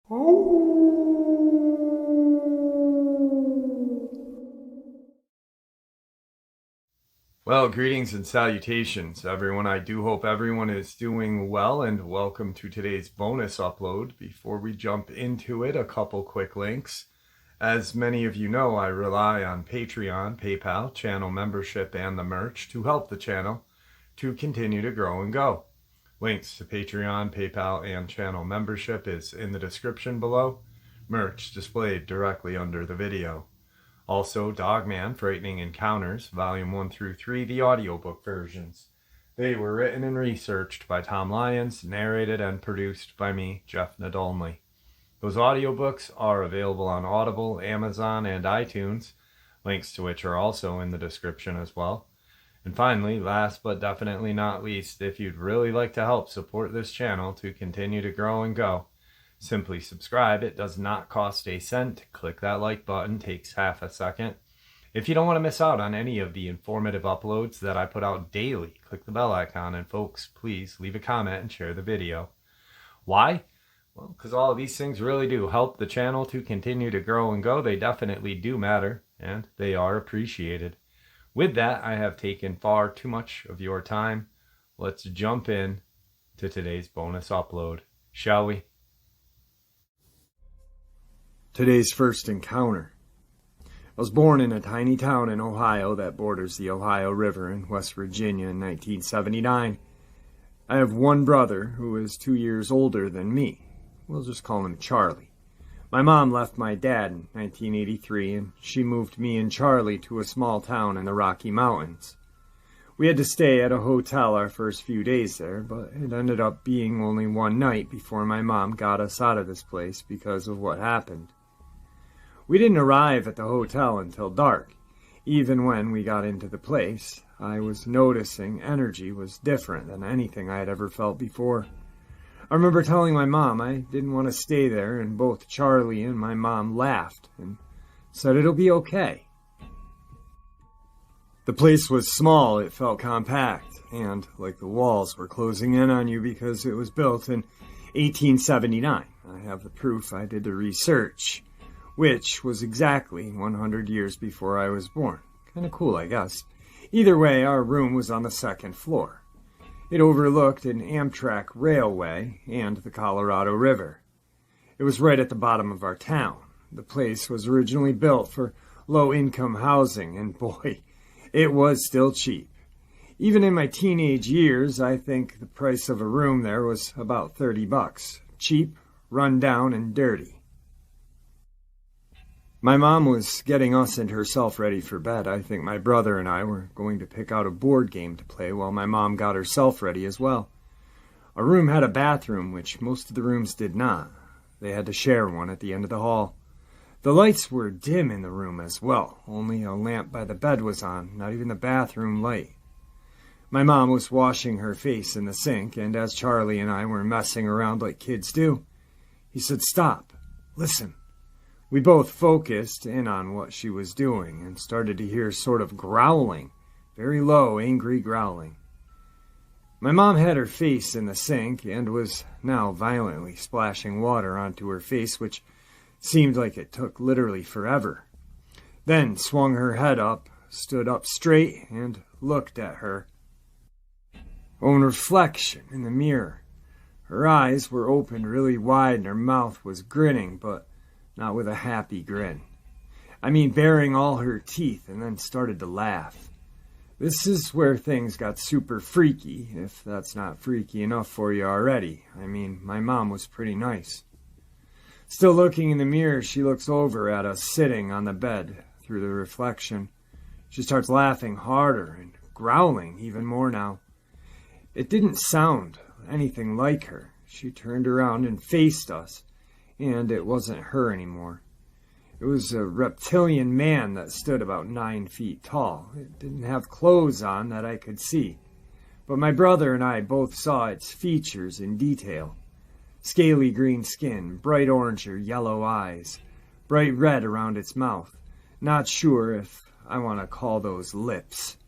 Well, greetings and salutations, everyone. I do hope everyone is doing well, and welcome to today's bonus upload. Before we jump into it, a couple quick links. As many of you know, I rely on Patreon, PayPal, channel membership, and the merch to help the channel to continue to grow and go. Links to Patreon, PayPal, and channel membership is in the description below. Merch displayed directly under the video. Also, Dogman, Frightening Encounters, Volume 1 through 3, the audiobook versions. They were written and researched by Tom Lyons, narrated and produced by me, Jeff Nadolny. Those audiobooks are available on Audible, Amazon, and iTunes, links to which are also in the description as well. And finally, last but definitely not least, if you'd really like to help support this channel to continue to grow and go, simply subscribe. It does not cost a cent. Click that like button, takes half a second. If you don't want to miss out on any of the informative uploads that I put out daily, click the bell icon, and folks, please leave a comment and share the video. Why? Well, because all of these things really do help the channel to continue to grow and go. They definitely do matter, and they are appreciated. With that, I have taken far too much of your time. Let's jump in to today's bonus upload, shall we? Today's first encounter. I was born in a tiny town in Ohio that borders the Ohio River in West Virginia in 1979. I have one brother who is 2 years older than me. We'll just call him Charlie. My mom left my dad in 1983, and she moved me and Charlie to a small town in the Rocky Mountains. We had to stay at a hotel our first few days there, but it ended up being only one night before my mom got us out of this place because of what happened. We didn't arrive at the hotel until dark. Even when we got into the place, I was noticing energy was different than anything I had ever felt before. I remember telling my mom I didn't want to stay there, and both Charlie and my mom laughed and said it'll be okay. The place was small, it felt compact, and like the walls were closing in on you because it was built in 1879. I have the proof. I did the research, which was exactly 100 years before I was born. Kind of cool, I guess. Either way, our room was on the second floor. It overlooked an Amtrak railway and the Colorado River. It was right at the bottom of our town. The place was originally built for low-income housing, and boy, it was still cheap. Even in my teenage years, I think the price of a room there was about $30. Cheap, run down, and dirty. My mom was getting us and herself ready for bed. I think my brother and I were going to pick out a board game to play while my mom got herself ready as well. Our room had a bathroom, which most of the rooms did not. They had to share one at the end of the hall. The lights were dim in the room as well. Only a lamp by the bed was on, not even the bathroom light. My mom was washing her face in the sink, and as Charlie and I were messing around like kids do, he said, "Stop, listen." We both focused in on what she was doing and started to hear sort of growling, very low, angry growling. My mom had her face in the sink and was now violently splashing water onto her face, which seemed like it took literally forever. Then swung her head up, stood up straight, and looked at her own reflection in the mirror. Her eyes were open really wide and her mouth was grinning, but not with a happy grin. I mean, baring all her teeth, and then started to laugh. This is where things got super freaky, if that's not freaky enough for you already. I mean, my mom was pretty nice. Still looking in the mirror, she looks over at us sitting on the bed through the reflection. She starts laughing harder and growling even more now. It didn't sound anything like her. She turned around and faced us. And it wasn't her anymore. It was a reptilian man that stood about 9 feet tall. It didn't have clothes on that I could see, but my brother and I both saw its features in detail. Scaly green skin, bright orange or yellow eyes, bright red around its mouth. Not sure if I want to call those lips.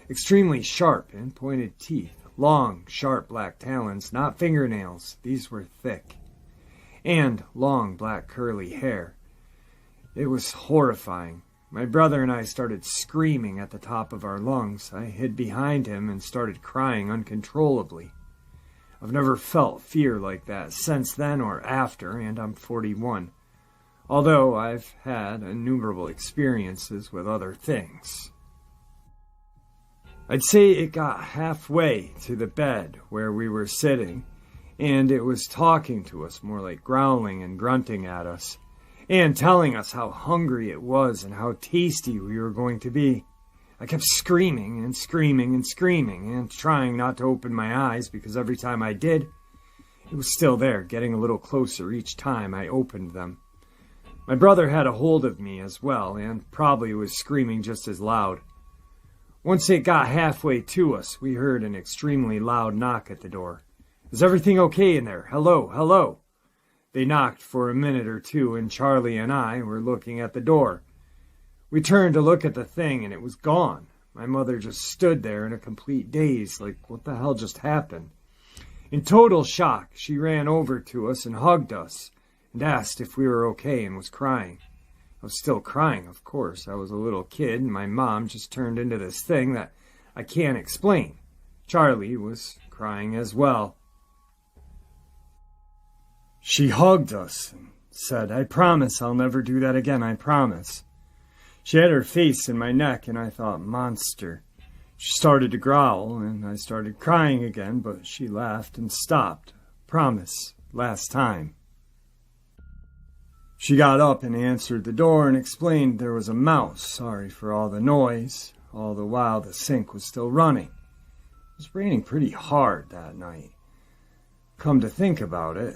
Extremely sharp and pointed teeth. Long, sharp black talons, not fingernails. These were thick. and long black curly hair. It was horrifying. My brother and I started screaming at the top of our lungs. I hid behind him and started crying uncontrollably. I've never felt fear like that since then or after, and I'm 41. Although I've had innumerable experiences with other things. I'd say it got halfway to the bed where we were sitting, and it was talking to us, more like growling and grunting at us, and telling us how hungry it was and how tasty we were going to be. I kept screaming and screaming and screaming and trying not to open my eyes because every time I did, it was still there, getting a little closer each time I opened them. My brother had a hold of me as well and probably was screaming just as loud. Once it got halfway to us, we heard an extremely loud knock at the door. "Is everything okay in there? Hello, hello." They knocked for a minute or two, and Charlie and I were looking at the door. We turned to look at the thing, and it was gone. My mother just stood there in a complete daze, like, what the hell just happened? In total shock, she ran over to us and hugged us, and asked if we were okay and was crying. I was still crying, of course. I was a little kid, and my mom just turned into this thing that I can't explain. Charlie was crying as well. She hugged us and said, "I promise I'll never do that again, I promise." She had her face in my neck, and I thought, monster. She started to growl, and I started crying again, but she laughed and stopped. Promise, last time. She got up and answered the door and explained there was a mouse, sorry for all the noise, all the while the sink was still running. It was raining pretty hard that night. Come to think about it,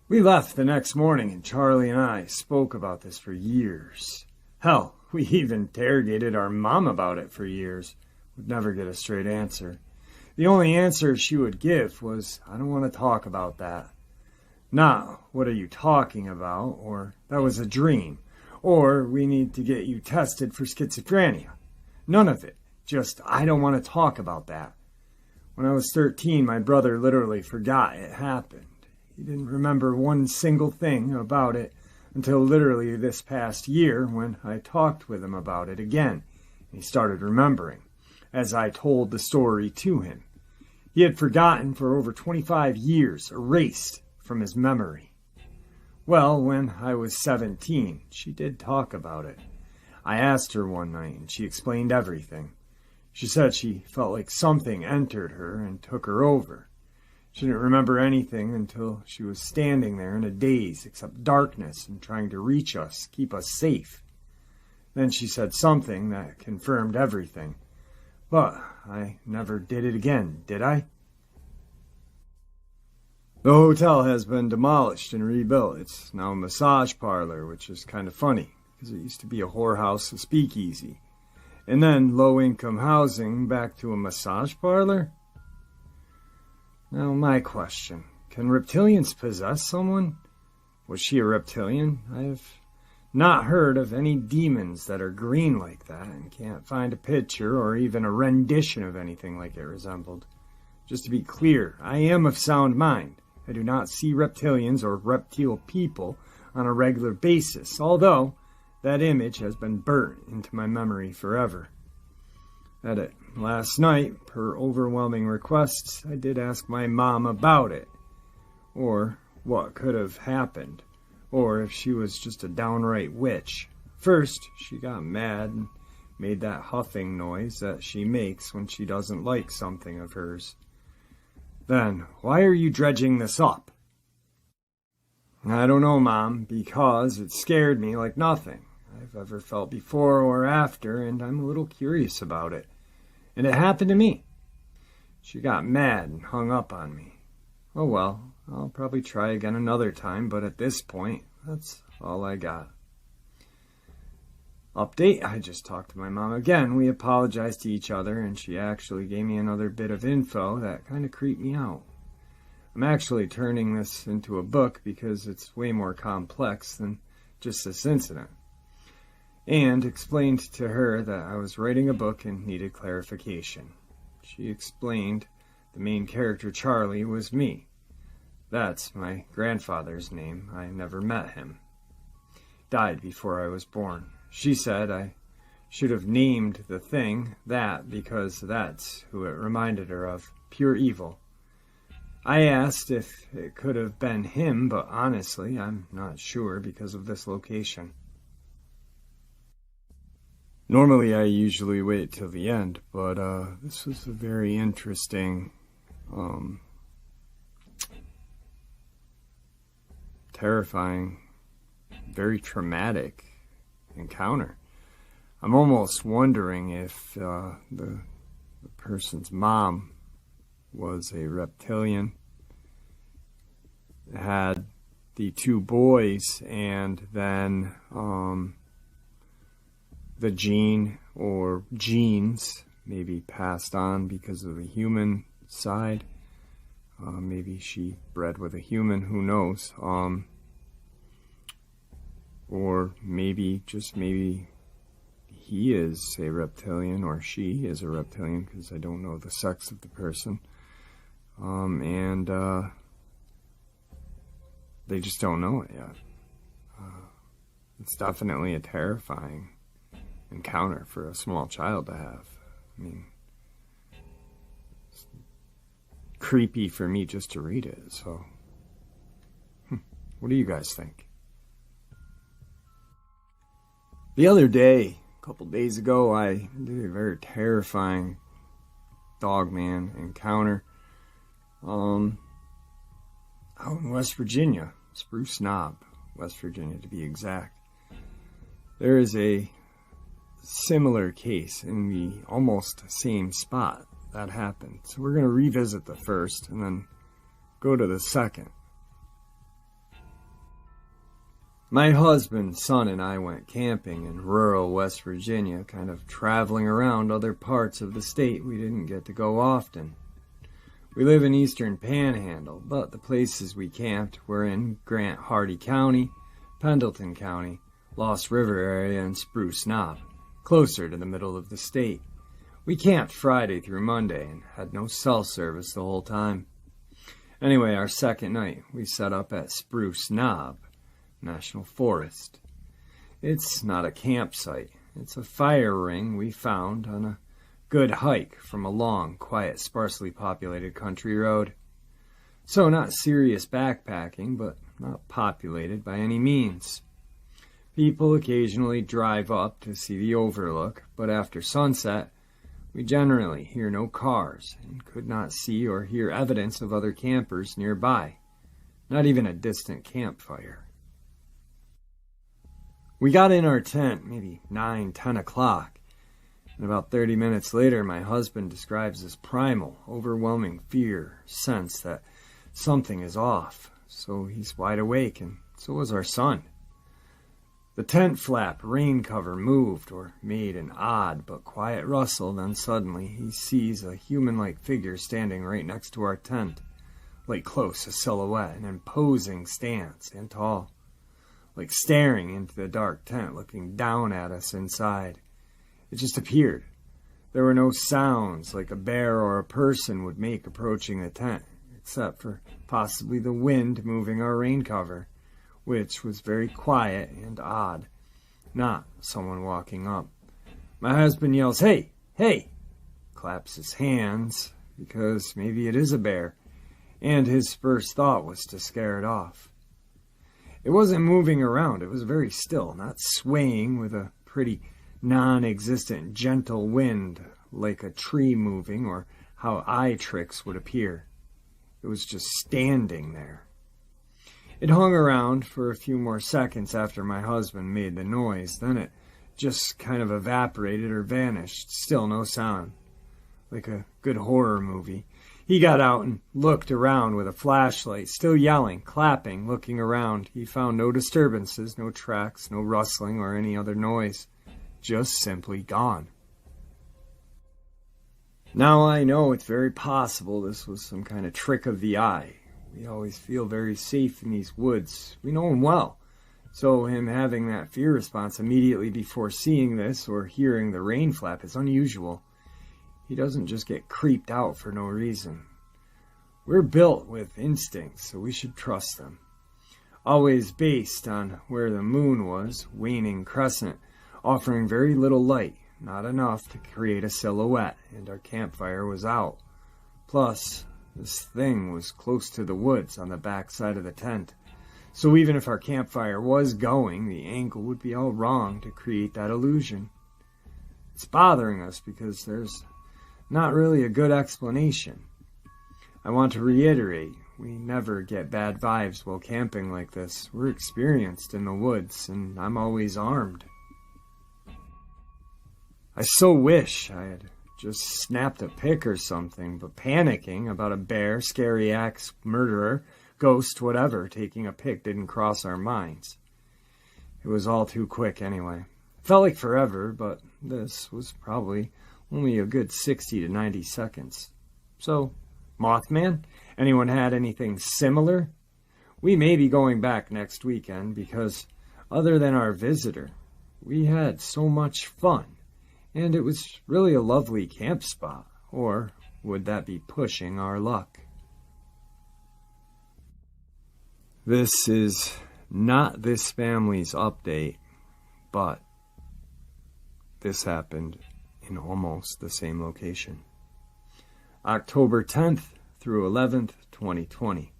we left the next morning, and Charlie and I spoke about this for years. Hell, we even interrogated our mom about it for years. Would never get a straight answer. The only answer she would give was, "I don't want to talk about that." Not, "What are you talking about?" or "That was a dream," or "We need to get you tested for schizophrenia." None of it. Just, "I don't want to talk about that." When I was 13, my brother literally forgot it happened. He didn't remember one single thing about it until literally this past year when I talked with him about it again. He started remembering, as I told the story to him. He had forgotten for over 25 years, erased from his memory. Well, when I was 17, she did talk about it. I asked her one night, and she explained everything. She said she felt like something entered her and took her over. She didn't remember anything until she was standing there in a daze, except darkness and trying to reach us, keep us safe. Then she said something that confirmed everything. But I never did it again, did I? The hotel has been demolished and rebuilt. It's now a massage parlor, which is kind of funny, because it used to be a whorehouse, a speakeasy. And then low-income housing back to a massage parlor? Now, my question, can reptilians possess someone? Was she a reptilian? I have not heard of any demons that are green like that, and can't find a picture or even a rendition of anything like it resembled. Just to be clear, I am of sound mind. I do not see reptilians or reptile people on a regular basis, although that image has been burnt into my memory forever. Edit. Last night, per overwhelming requests, I did ask my mom about it, or what could have happened, or if she was just a downright witch. First, she got mad and made that huffing noise that she makes when she doesn't like something of hers. Then, why are you dredging this up? I don't know, Mom, because it scared me like nothing I've ever felt before or after, and I'm a little curious about it. And it happened to me. She got mad and hung up on me. Oh well, I'll probably try again another time, but at this point, that's all I got. Update, I just talked to my mom again. We apologized to each other, and she actually gave me another bit of info that kind of creeped me out. I'm actually turning this into a book because it's way more complex than just this incident. And explained to her that I was writing a book and needed clarification. She explained the main character, Charlie, was me. That's my grandfather's name. I never met him. Died before I was born. She said I should have named the thing that because that's who it reminded her of. Pure evil. I asked if it could have been him, but honestly, I'm not sure because of this location. Normally, I usually wait till the end, but this was a very interesting, terrifying, very traumatic encounter. I'm almost wondering if the person's mom was a reptilian, had the two boys, and then the gene or genes maybe passed on because of the human side. Maybe she bred with a human, who knows? Or maybe, just maybe, he is a reptilian or she is a reptilian, because I don't know the sex of the person. And they just don't know it yet. It's definitely a terrifying encounter for a small child to have. I mean, it's creepy for me just to read it, so what do you guys think? The other day, a couple days ago, I did a very terrifying Dogman encounter out in West Virginia, Spruce Knob, West Virginia to be exact. There is a similar case in the almost same spot that happened. So we're going to revisit the first and then go to the second. My husband, son, and I went camping in rural West Virginia, kind of traveling around other parts of the state we didn't get to go often. We live in Eastern Panhandle, but the places we camped were in Grant Hardy County, Pendleton County, Lost River area, and Spruce Knob, closer to the middle of the state. We camped Friday through Monday and had no cell service the whole time. Anyway, our second night, we set up at Spruce Knob National Forest. It's not a campsite. It's a fire ring we found on a good hike from a long, quiet, sparsely populated country road. So not serious backpacking, but not populated by any means. People occasionally drive up to see the overlook, but after sunset, we generally hear no cars and could not see or hear evidence of other campers nearby, not even a distant campfire. We got in our tent maybe 9-10 o'clock, and about 30 minutes later my husband describes this primal, overwhelming fear, sense that something is off. So he's wide awake, and so is our son. The tent flap rain cover moved or made an odd but quiet rustle, then suddenly he sees a human-like figure standing right next to our tent, like close, a silhouette, an imposing stance, and tall, like staring into the dark tent, looking down at us inside. It just appeared. There were no sounds like a bear or a person would make approaching the tent, except for possibly the wind moving our rain cover, which was very quiet and odd, not someone walking up. My husband yells, "Hey, hey!" claps his hands, because maybe it is a bear, and his first thought was to scare it off. It wasn't moving around. It was very still, not swaying with a pretty non-existent gentle wind like a tree moving or how eye tricks would appear. It was just standing there. It hung around for a few more seconds after my husband made the noise. Then it just kind of evaporated or vanished. Still no sound. Like a good horror movie. He got out and looked around with a flashlight, still yelling, clapping, looking around. He found no disturbances, no tracks, no rustling or any other noise. Just simply gone. Now I know it's very possible this was some kind of trick of the eye. We always feel very safe in these woods. We know him well. So him having that fear response immediately before seeing this or hearing the rain flap is unusual. He doesn't just get creeped out for no reason. We're built with instincts, so we should trust them. Always based on where the moon was, waning crescent, offering very little light, not enough to create a silhouette, and our campfire was out. Plus, this thing was close to the woods on the back side of the tent, so even if our campfire was going, the angle would be all wrong to create that illusion. It's bothering us because there's not really a good explanation. I want to reiterate, we never get bad vibes while camping like this. We're experienced in the woods, and I'm always armed. I so wish I had just snapped a pic or something, but panicking about a bear, scary axe, murderer, ghost, whatever, taking a pic didn't cross our minds. It was all too quick anyway. Felt like forever, but this was probably only a good 60 to 90 seconds. So, Mothman? Anyone had anything similar? We may be going back next weekend because, other than our visitor, we had so much fun, and it was really a lovely camp spot. Or would that be pushing our luck? This is not this family's update, but this happened in almost the same location. October 10th through 11th, 2020.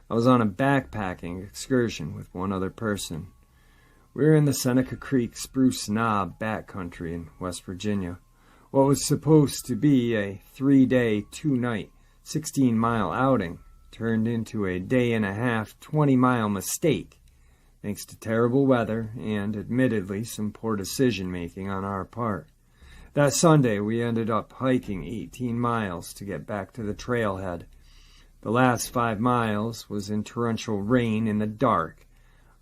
I was on a backpacking excursion with one other person. We were in the Seneca Creek Spruce Knob backcountry in West Virginia. What was supposed to be a 3-day, 2-night, 16-mile outing turned into a day-and-a-half, 20-mile mistake, thanks to terrible weather and, admittedly, some poor decision-making on our part. That Sunday, we ended up hiking 18 miles to get back to the trailhead. The last 5 miles was in torrential rain in the dark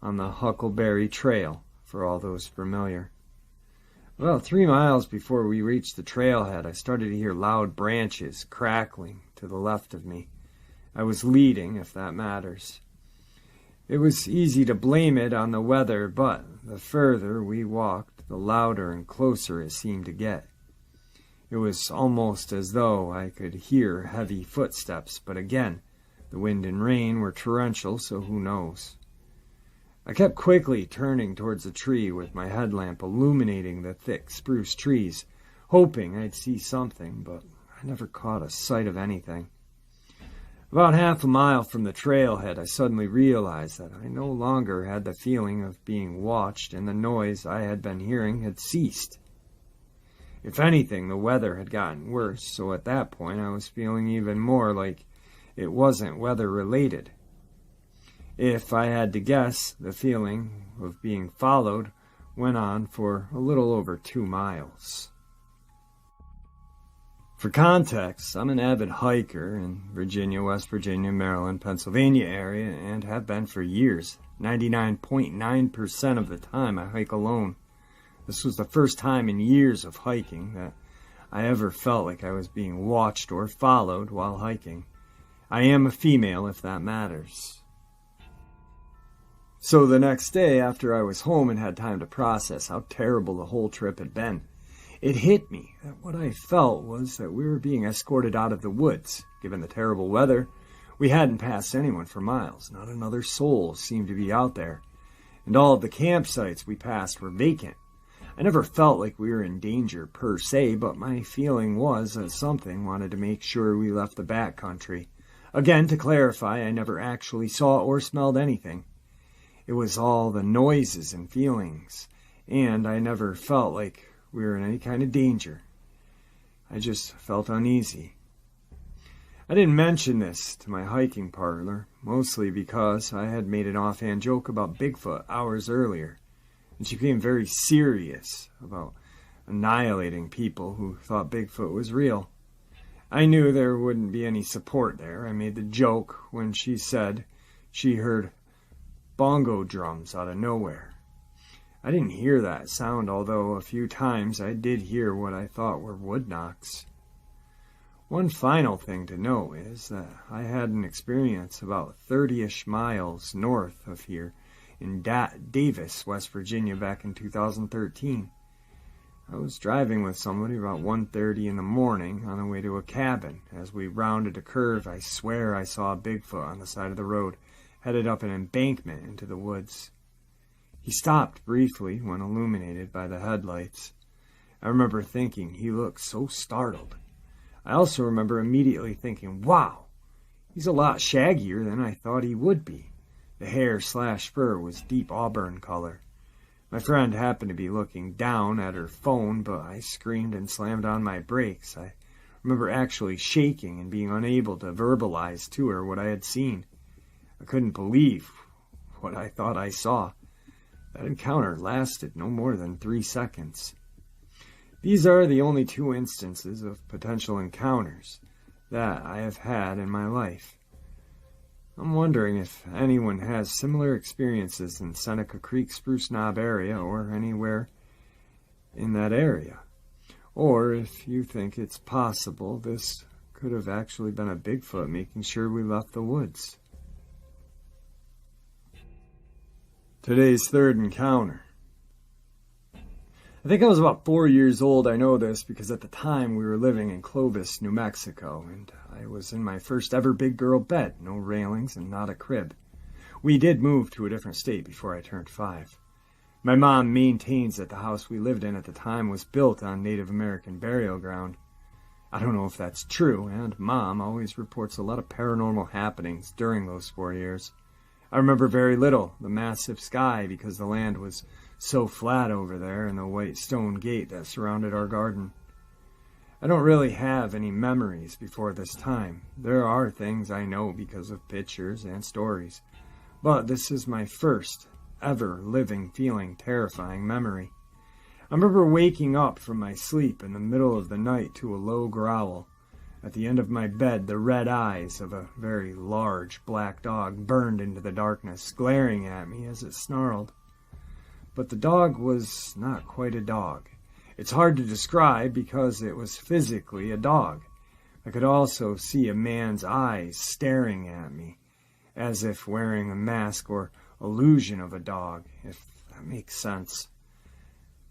on the Huckleberry Trail, for all those familiar. Well, 3 miles before we reached the trailhead, I started to hear loud branches crackling to the left of me. I was leading, if that matters. It was easy to blame it on the weather, but the further we walked, the louder and closer it seemed to get. It was almost as though I could hear heavy footsteps, but again, the wind and rain were torrential, so who knows. I kept quickly turning towards the tree with my headlamp illuminating the thick spruce trees, hoping I'd see something, but I never caught a sight of anything. About half a mile from the trailhead, I suddenly realized that I no longer had the feeling of being watched, and the noise I had been hearing had ceased. If anything, the weather had gotten worse, so at that point I was feeling even more like it wasn't weather-related. If I had to guess, the feeling of being followed went on for a little over 2 miles. For context, I'm an avid hiker in Virginia, West Virginia, Maryland, Pennsylvania area, and have been for years. 99.9% of the time I hike alone. This was the first time in years of hiking that I ever felt like I was being watched or followed while hiking. I am a female, if that matters. So the next day, after I was home and had time to process how terrible the whole trip had been, it hit me that what I felt was that we were being escorted out of the woods. Given the terrible weather, we hadn't passed anyone for miles. Not another soul seemed to be out there. And all of the campsites we passed were vacant. I never felt like we were in danger per se, but my feeling was that something wanted to make sure we left the backcountry. Again, to clarify, I never actually saw or smelled anything. It was all the noises and feelings, and I never felt like we were in any kind of danger. I just felt uneasy. I didn't mention this to my hiking partner, mostly because I had made an offhand joke about Bigfoot hours earlier, and she became very serious about annihilating people who thought Bigfoot was real. I knew there wouldn't be any support there. I made the joke when she said she heard bongo drums out of nowhere. I didn't hear that sound, although a few times I did hear what I thought were wood knocks. One final thing to know is that I had an experience about 30-ish miles north of here in Davis, West Virginia, back in 2013. I was driving with somebody about 1:30 in the morning on the way to a cabin. As we rounded a curve, I swear I saw a Bigfoot on the side of the road, headed up an embankment into the woods. He stopped briefly when illuminated by the headlights. I remember thinking he looked so startled. I also remember immediately thinking, wow, he's a lot shaggier than I thought he would be. The hair/fur was deep auburn color. My friend happened to be looking down at her phone, but I screamed and slammed on my brakes. I remember actually shaking and being unable to verbalize to her what I had seen. I couldn't believe what I thought I saw. That encounter lasted no more than 3 seconds. These are the only 2 instances of potential encounters that I have had in my life. I'm wondering if anyone has similar experiences in Seneca Creek, Spruce Knob area, or anywhere in that area. Or if you think it's possible this could have actually been a Bigfoot making sure we left the woods. Today's third encounter. I think I was about 4 years old. I know this because at the time we were living in Clovis, New Mexico, and I was in my first ever big girl bed, no railings and not a crib. We did move to a different state before I turned 5. My mom maintains that the house we lived in at the time was built on Native American burial ground. I don't know if that's true, and Mom always reports a lot of paranormal happenings during those 4 years. I remember very little, the massive sky because the land was so flat over there and the white stone gate that surrounded our garden. I don't really have any memories before this time. There are things I know because of pictures and stories, but this is my first ever living, feeling, terrifying memory. I remember waking up from my sleep in the middle of the night to a low growl. At the end of my bed, the red eyes of a very large black dog burned into the darkness, glaring at me as it snarled. But the dog was not quite a dog. It's hard to describe because it was physically a dog. I could also see a man's eyes staring at me, as if wearing a mask or illusion of a dog, if that makes sense.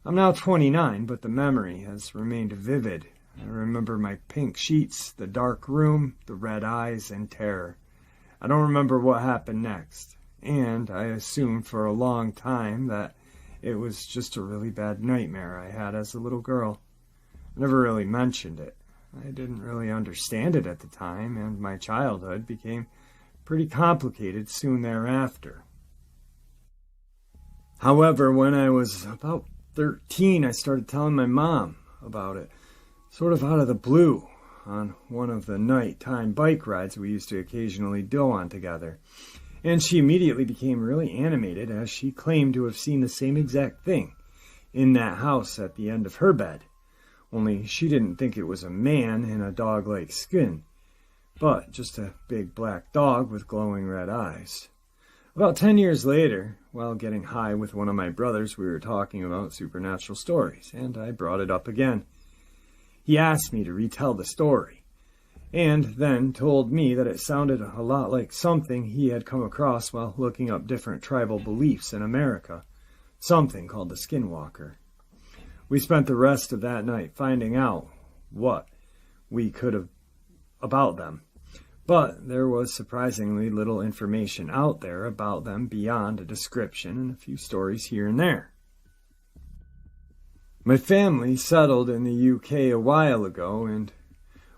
I'm now 29, but the memory has remained vivid. I remember my pink sheets, the dark room, the red eyes, and terror. I don't remember what happened next, and I assumed for a long time that it was just a really bad nightmare I had as a little girl. I never really mentioned it. I didn't really understand it at the time, and my childhood became pretty complicated soon thereafter. However, when I was about 13, I started telling my mom about it, sort of out of the blue, on one of the nighttime bike rides we used to occasionally go on together. And she immediately became really animated as she claimed to have seen the same exact thing in that house at the end of her bed. Only she didn't think it was a man in a dog-like skin, but just a big black dog with glowing red eyes. About 10 years later, while getting high with one of my brothers, we were talking about supernatural stories, and I brought it up again. He asked me to retell the story, and then told me that it sounded a lot like something he had come across while looking up different tribal beliefs in America, something called the Skinwalker. We spent the rest of that night finding out what we could have about them, but there was surprisingly little information out there about them beyond a description and a few stories here and there. My family settled in the UK a while ago, and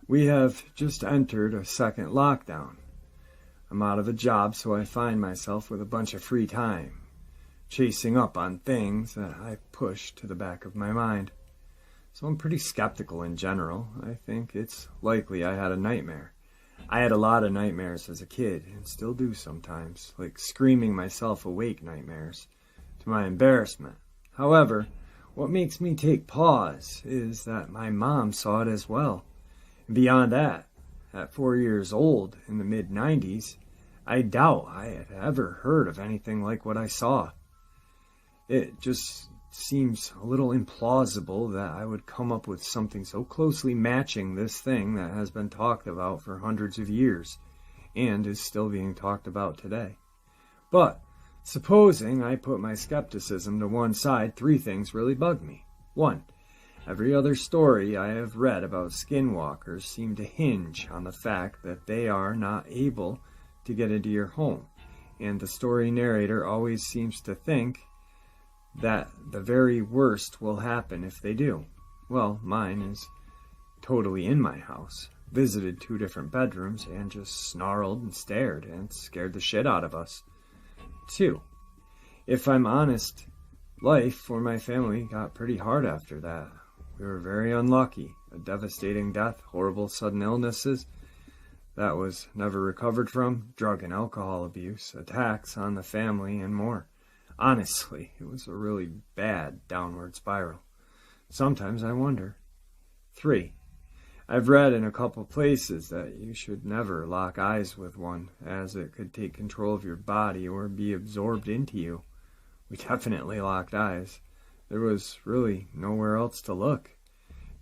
we have just entered a second lockdown. I'm out of a job, so I find myself with a bunch of free time, chasing up on things that I push to the back of my mind. So I'm pretty skeptical in general. I think it's likely I had a nightmare. I had a lot of nightmares as a kid, and still do sometimes, like screaming myself awake nightmares, to my embarrassment. However, what makes me take pause is that my mom saw it as well. Beyond that, at 4 years old in the mid-90s, I doubt I had ever heard of anything like what I saw. It just seems a little implausible that I would come up with something so closely matching this thing that has been talked about for hundreds of years and is still being talked about today. But supposing I put my skepticism to one side, 3 things really bug me. 1, Every other story I have read about skinwalkers seem to hinge on the fact that they are not able to get into your home, and the story narrator always seems to think that the very worst will happen if they do. Well, mine is totally in my house, visited 2 different bedrooms, and just snarled and stared and scared the shit out of us. 2. If I'm honest, life for my family got pretty hard after that. We were very unlucky. A devastating death, horrible sudden illnesses that was never recovered from, drug and alcohol abuse, attacks on the family, and more. Honestly, it was a really bad downward spiral. Sometimes I wonder. 3. I've read in a couple places that you should never lock eyes with one, as it could take control of your body or be absorbed into you. We definitely locked eyes. There was really nowhere else to look.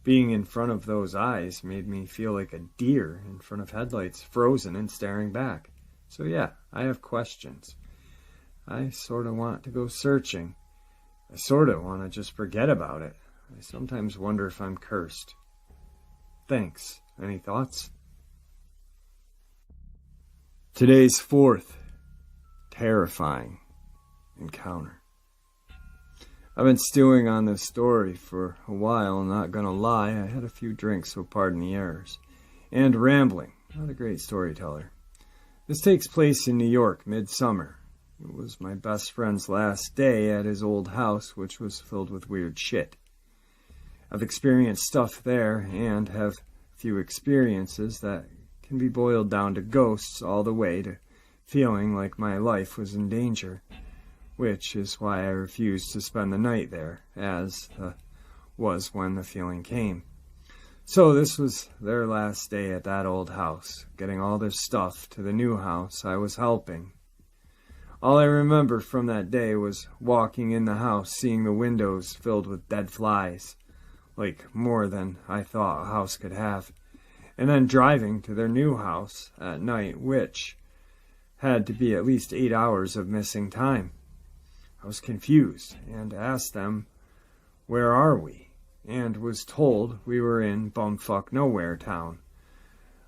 Being in front of those eyes made me feel like a deer in front of headlights, frozen and staring back. So yeah, I have questions. I sort of want to go searching. I sort of want to just forget about it. I sometimes wonder if I'm cursed. Thanks. Any thoughts? Today's 4th terrifying encounter. I've been stewing on this story for a while, not gonna lie. I had a few drinks, so pardon the errors. And rambling. Not a great storyteller. This takes place in New York, midsummer. It was my best friend's last day at his old house, which was filled with weird shit. I've experienced stuff there, and have a few experiences that can be boiled down to ghosts all the way to feeling like my life was in danger, which is why I refused to spend the night there, as was when the feeling came. So this was their last day at that old house, getting all their stuff to the new house I was helping. All I remember from that day was walking in the house, seeing the windows filled with dead flies, like more than I thought a house could have, and then driving to their new house at night, which had to be at least 8 hours of missing time. I was confused and asked them, "Where are we?" and was told we were in bumfuck nowhere town.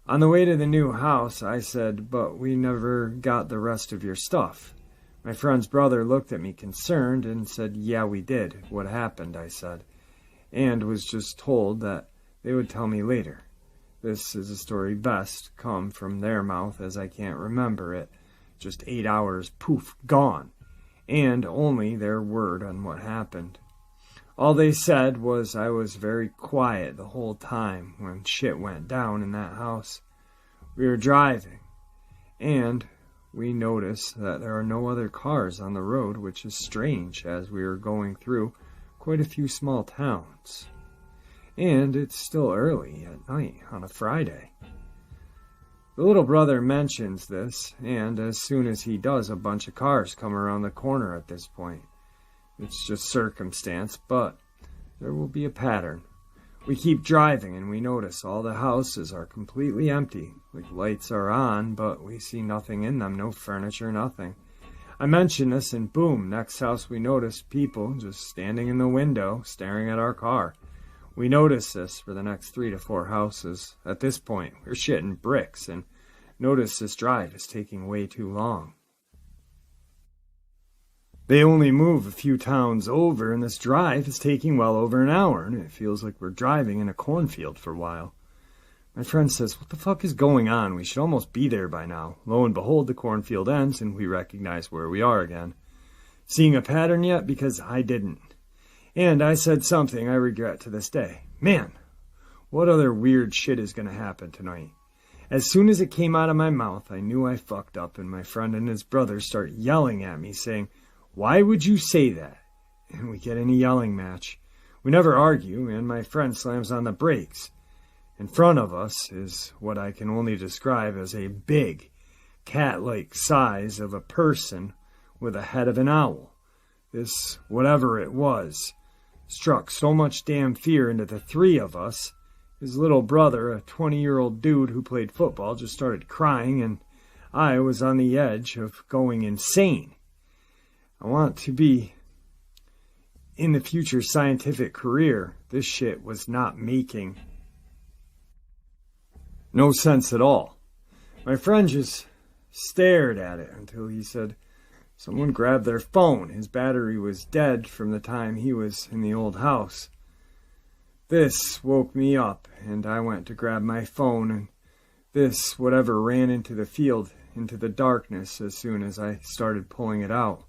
On the way to the new house, I said, "But we never got the rest of your stuff." My friend's brother looked at me concerned and said, "Yeah, we did." "What happened?" I said, and was just told that they would tell me later. This is a story best come from their mouth, as I can't remember it. Just 8 hours, poof, gone. And only their word on what happened. All they said was I was very quiet the whole time when shit went down in that house. We were driving, and we noticed that there are no other cars on the road, which is strange as we were going through quite a few small towns. And it's still early at night on a Friday. The little brother mentions this, and as soon as he does, a bunch of cars come around the corner at this point. It's just circumstance, but there will be a pattern. We keep driving, and we notice all the houses are completely empty. Like lights are on, but we see nothing in them, no furniture, nothing. I mention this, and boom, next house we notice people just standing in the window, staring at our car. We notice this for the next 3 to 4 houses. At this point, we're shitting bricks, and notice this drive is taking way too long. They only move a few towns over, and this drive is taking well over an hour, and it feels like we're driving in a cornfield for a while. My friend says, "What the fuck is going on? We should almost be there by now." Lo and behold, the cornfield ends, and we recognize where we are again. Seeing a pattern yet? Because I didn't. And I said something I regret to this day. Man, what other weird shit is going to happen tonight? As soon as it came out of my mouth, I knew I fucked up, and my friend and his brother start yelling at me, saying, "Why would you say that?" And we get in a yelling match. We never argue, and my friend slams on the brakes. In front of us is what I can only describe as a big, cat-like size of a person with a head of an owl. This, whatever it was, struck so much damn fear into the 3 of us. His little brother, a 20-year-old dude who played football, just started crying, and I was on the edge of going insane. I want to be in the future scientific career, this shit was not making no sense at all. My friend just stared at it until he said someone grabbed their phone. His battery was dead from the time he was in the old house. This woke me up, and I went to grab my phone, and this whatever ran into the field, into the darkness as soon as I started pulling it out.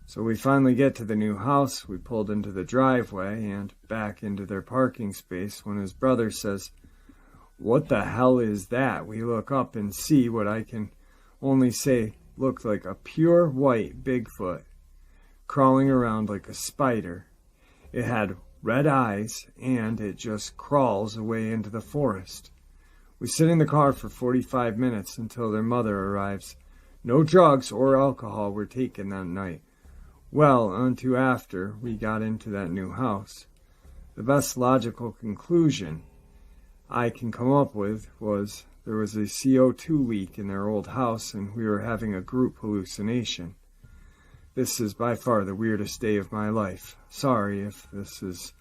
So we finally get to the new house. We pulled into the driveway and back into their parking space when his brother says, "What the hell is that?" We look up and see what I can only say looked like a pure white Bigfoot crawling around like a spider. It had red eyes, and it just crawls away into the forest. We sit in the car for 45 minutes until their mother arrives. No drugs or alcohol were taken that night. Well, unto after we got into that new house. The best logical conclusion I can come up with was there was a CO2 leak in their old house and we were having a group hallucination. This is by far the weirdest day of my life. Sorry if this is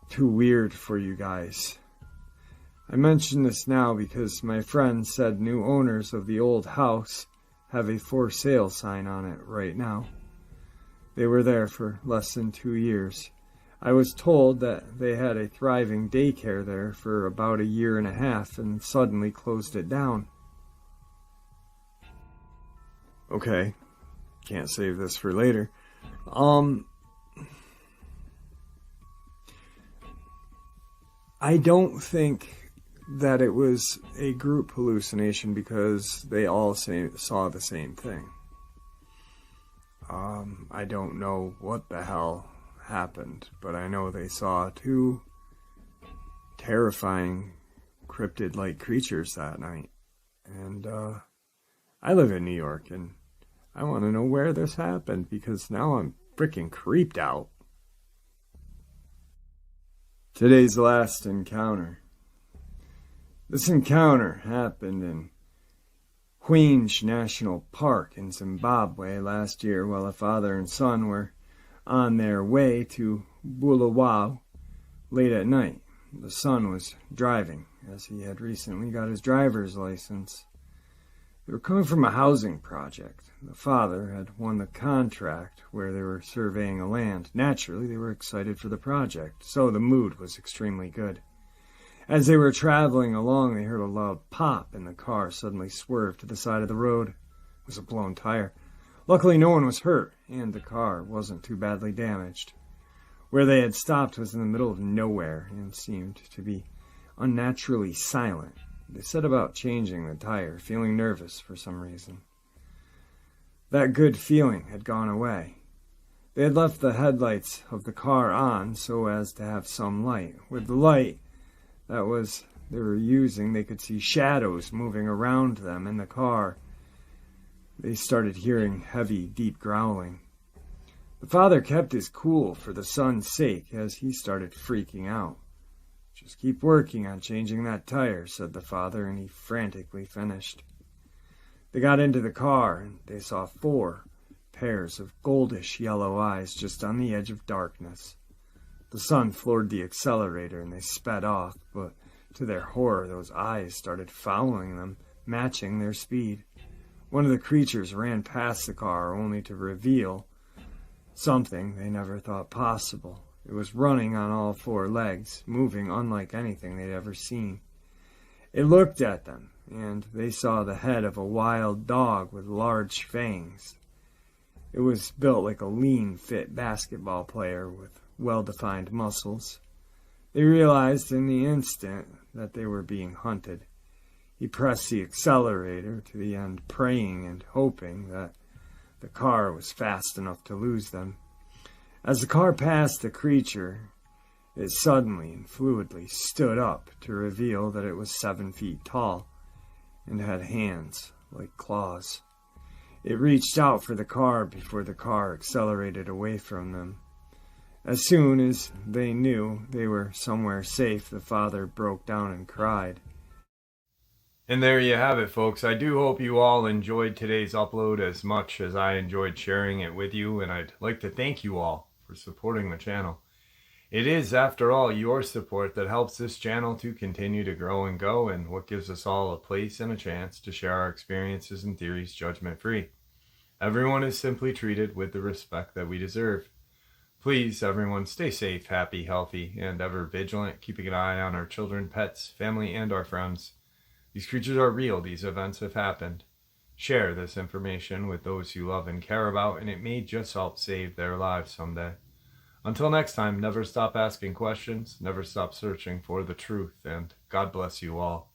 too weird for you guys. I mention this now because my friend said new owners of the old house have a for sale sign on it right now. They were there for less than 2 years. I was told that they had a thriving daycare there for about 1.5 years and suddenly closed it down. Okay, can't save this for later. I don't think that it was a group hallucination because they all saw the same thing. I don't know what the hell happened, but I know they saw 2 terrifying cryptid-like creatures that night. And I live in New York, and I want to know where this happened because now I'm freaking creeped out. Today's last encounter. This encounter happened in Hwange National Park in Zimbabwe last year while a father and son were on their way to Bulawayo late at night. The son was driving, as he had recently got his driver's license. They were coming from a housing project. The father had won the contract where they were surveying a land. Naturally, they were excited for the project, so the mood was extremely good. As they were traveling along, they heard a loud pop, and the car suddenly swerved to the side of the road. It was a blown tire. Luckily, no one was hurt, and the car wasn't too badly damaged. Where they had stopped was in the middle of nowhere and seemed to be unnaturally silent. They set about changing the tire, feeling nervous for some reason. That good feeling had gone away. They had left the headlights of the car on so as to have some light. With the light they were using, they could see shadows moving around them in the car. They started hearing heavy, deep growling. The father kept his cool for the son's sake as he started freaking out. "Just keep working on changing that tire," said the father, and he frantically finished. They got into the car, and they saw 4 pairs of goldish yellow eyes just on the edge of darkness. The son floored the accelerator, and they sped off, but to their horror, those eyes started following them, matching their speed. One of the creatures ran past the car, only to reveal something they never thought possible. It was running on all 4 legs, moving unlike anything they'd ever seen. It looked at them, and they saw the head of a wild dog with large fangs. It was built like a lean, fit basketball player with well-defined muscles. They realized in the instant that they were being hunted. He pressed the accelerator to the end, praying and hoping that the car was fast enough to lose them. As the car passed the creature, it suddenly and fluidly stood up to reveal that it was 7 feet tall and had hands like claws. It reached out for the car before the car accelerated away from them. As soon as they knew they were somewhere safe, the father broke down and cried. And there you have it, folks. I do hope you all enjoyed today's upload as much as I enjoyed sharing it with you, and I'd like to thank you all for for supporting the channel. It is, after all, your support that helps this channel to continue to grow and go, and what gives us all a place and a chance to share our experiences and theories judgment-free. Everyone is simply treated with the respect that we deserve. Please, everyone, stay safe, happy, healthy, and ever vigilant, keeping an eye on our children, pets, family, and our friends. These creatures are real. These events have happened. Share this information with those you love and care about, and it may just help save their lives someday. Until next time, never stop asking questions, never stop searching for the truth, and God bless you all.